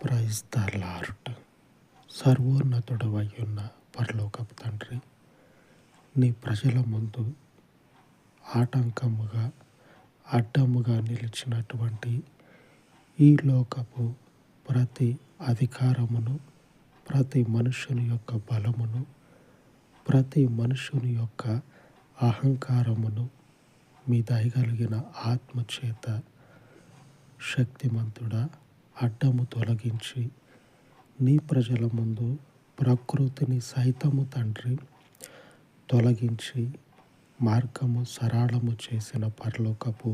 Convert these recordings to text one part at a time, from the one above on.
Praise the lord. సర్వోన్నతుడవయ్యున్న పరలోకపు తండ్రి, నీ ప్రజల ముందు ఆటంకముగా అడ్డముగా నిలిచినటువంటి ఈ లోకపు ప్రతి అధికారమును, ప్రతి మనుషుని యొక్క బలమును, ప్రతి మనుషుని యొక్క అహంకారమును మీ దయగలిగిన ఆత్మచేత శక్తిమంతుడా అడ్డము తొలగించి నీ ప్రజల ముందు ప్రకృతిని సైతము తండ్రి తొలగించి మార్గము సరళము చేసిన పరలోకపు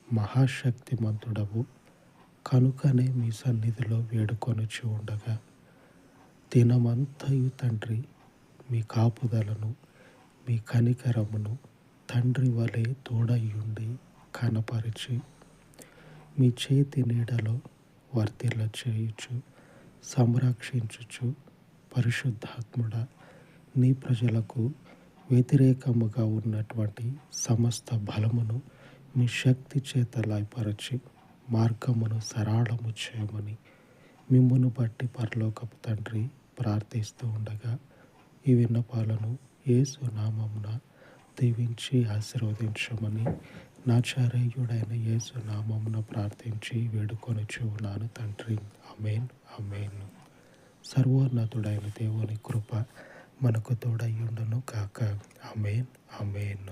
మహాశక్తిమంతుడవు కనుకనే మీ సన్నిధిలో వేడుకొనుచు ఉండగా దినమంతయు తండ్రి మీ కాపుదలను, మీ కనికరమును తండ్రి వలె తోడయ్యుండి కనపరిచి మీ చేతి నీడలో వర్తిల్ల చేయుచు సంరక్షించుచు పరిశుద్ధాత్ముడ నీ ప్రజలకు వ్యతిరేకముగా ఉన్నటువంటి సమస్త బలమును మీ శక్తి చేత లయపరచి మార్గమును సరళము చేయమని మిమ్మును బట్టి పరలోకపు తండ్రి ప్రార్థిస్తూ ఉండగా ఈ విన్నపాలను యేసు నామమున దీవించి ఆశీర్వదించమని నాచారేయుడైన యేసు నామమున ప్రార్థించి వేడుకొనుచు ఉన్నాను తండ్రి. ఆమేన్, ఆమేన్. సర్వోన్నతుడైన దేవుని కృప మనకు తోడయ్యుండును కాక. ఆమేన్, ఆమేన్.